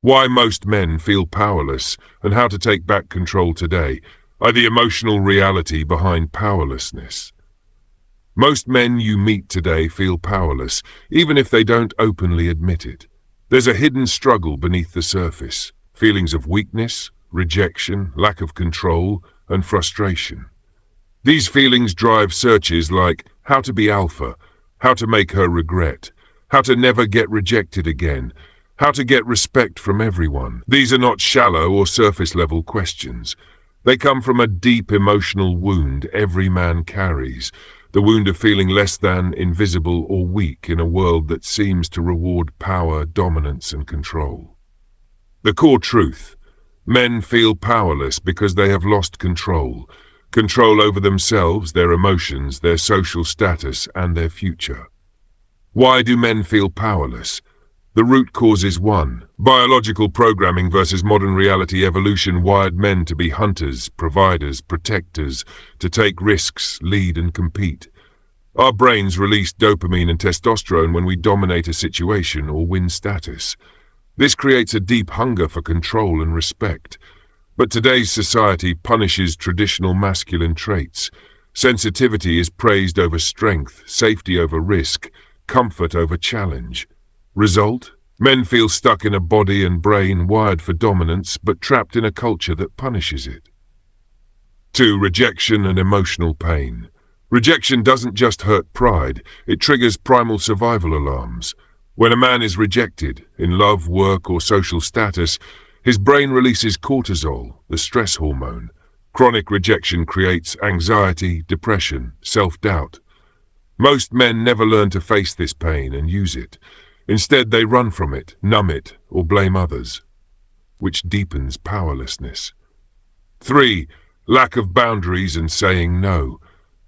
Why most men feel powerless and how to take back control today are the emotional reality behind powerlessness. Most men you meet today feel powerless, even if they don't openly admit it. There's a hidden struggle beneath the surface, feelings of weakness, rejection, lack of control, and frustration. These feelings drive searches like how to be alpha, how to make her regret, how to never get rejected again, how to get respect from everyone. These are not shallow or surface-level questions. They come from a deep emotional wound every man carries, the wound of feeling less than, invisible, or weak in a world that seems to reward power, dominance, and control. The core truth: men feel powerless because they have lost control. Control over themselves, their emotions, their social status, and their future. Why do men feel powerless? The root cause is one. Biological programming versus modern reality. Evolution wired men to be hunters, providers, protectors, to take risks, lead, and compete. Our brains release dopamine and testosterone when we dominate a situation or win status. This creates a deep hunger for control and respect. But today's society punishes traditional masculine traits. Sensitivity is praised over strength, safety over risk, comfort over challenge. Result? Men feel stuck in a body and brain wired for dominance, but trapped in a culture that punishes it. 2. Rejection and emotional pain. Rejection doesn't just hurt pride, it triggers primal survival alarms. When a man is rejected, in love, work, or social status, his brain releases cortisol, the stress hormone. Chronic rejection creates anxiety, depression, self-doubt. Most men never learn to face this pain and use it. Instead, they run from it, numb it, or blame others, which deepens powerlessness. 3. Lack of boundaries and saying no.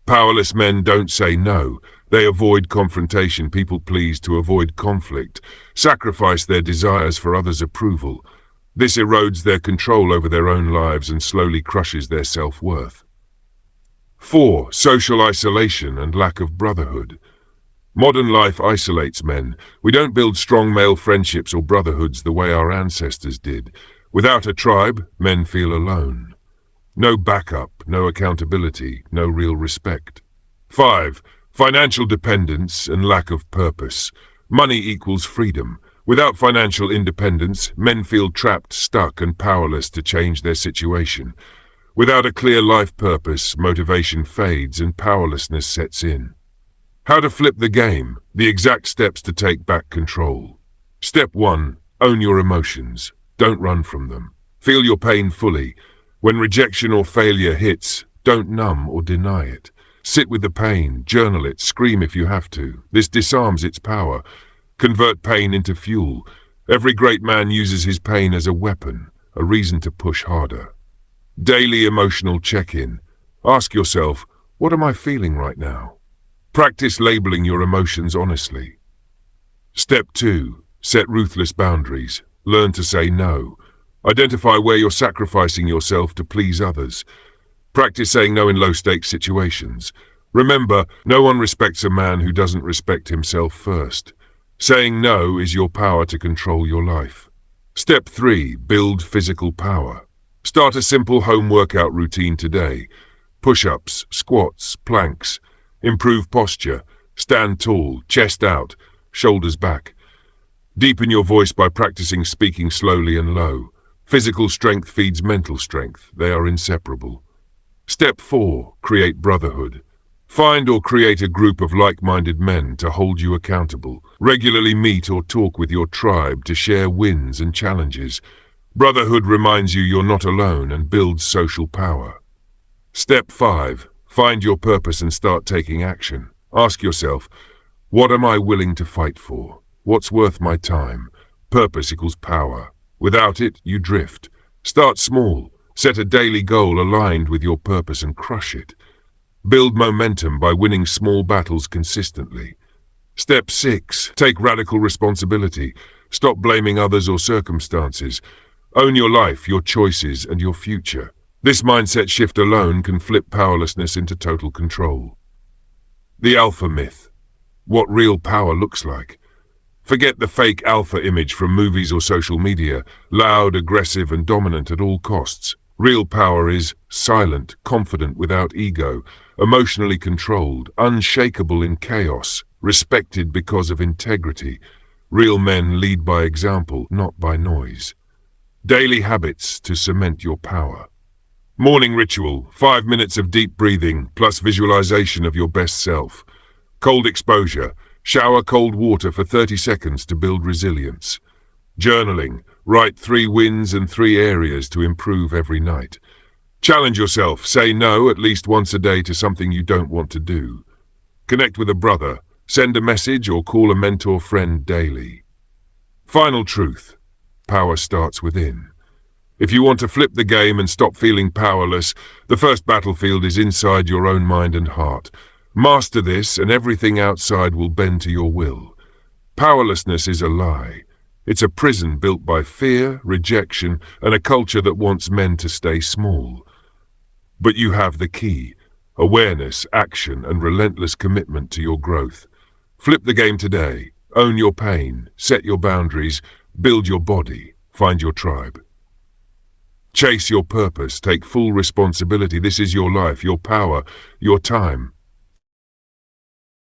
Powerless men don't say no. They avoid confrontation, people please to avoid conflict, sacrifice their desires for others' approval. This erodes their control over their own lives and slowly crushes their self-worth. 4. Social isolation and lack of brotherhood. Modern life isolates men. We don't build strong male friendships or brotherhoods the way our ancestors did. Without a tribe, men feel alone. No backup, no accountability, no real respect. 5. Financial dependence and lack of purpose. Money equals freedom. Without financial independence, men feel trapped, stuck, and powerless to change their situation. Without a clear life purpose, motivation fades and powerlessness sets in. How to flip the game, the exact steps to take back control. Step 1. Own your emotions. Don't run from them. Feel your pain fully. When rejection or failure hits, don't numb or deny it. Sit with the pain, journal it, scream if you have to. This disarms its power. Convert pain into fuel. Every great man uses his pain as a weapon, a reason to push harder. Daily emotional check-in. Ask yourself, what am I feeling right now? Practice labeling your emotions honestly. Step 2. Set ruthless boundaries. Learn to say no. Identify where you're sacrificing yourself to please others. Practice saying no in low-stakes situations. Remember, no one respects a man who doesn't respect himself first. Saying no is your power to control your life. Step 3. Build physical power. Start a simple home workout routine today. Push-ups, squats, planks. Improve posture. Stand tall, chest out, shoulders back. Deepen your voice by practicing speaking slowly and low. Physical strength feeds mental strength. They are inseparable. Step 4. Create brotherhood. Find or create a group of like-minded men to hold you accountable. Regularly meet or talk with your tribe to share wins and challenges. Brotherhood reminds you you're not alone and builds social power. Step 5. Find your purpose and start taking action. Ask yourself, what am I willing to fight for? What's worth my time? Purpose equals power. Without it, you drift. Start small. Set a daily goal aligned with your purpose and crush it. Build momentum by winning small battles consistently. Step 6. Take radical responsibility. Stop blaming others or circumstances. Own your life, your choices, and your future. This mindset shift alone can flip powerlessness into total control. The alpha myth. What real power looks like. Forget the fake alpha image from movies or social media, loud, aggressive, and dominant at all costs. Real power is silent, confident without ego, emotionally controlled, unshakable in chaos, respected because of integrity. Real men lead by example, not by noise. Daily habits to cement your power. Morning ritual, 5 minutes of deep breathing plus visualization of your best self. Cold exposure, shower cold water for 30 seconds to build resilience. Journaling, write 3 wins and 3 areas to improve every night. Challenge yourself, say no at least once a day to something you don't want to do. Connect with a brother, send a message or call a mentor friend daily. Final truth, power starts within. If you want to flip the game and stop feeling powerless, the first battlefield is inside your own mind and heart. Master this and everything outside will bend to your will. Powerlessness is a lie. It's a prison built by fear, rejection, and a culture that wants men to stay small. But you have the key: awareness, action, and relentless commitment to your growth. Flip the game today. Own your pain, set your boundaries, build your body, find your tribe. Chase your purpose, take full responsibility. This is your life, your power, your time.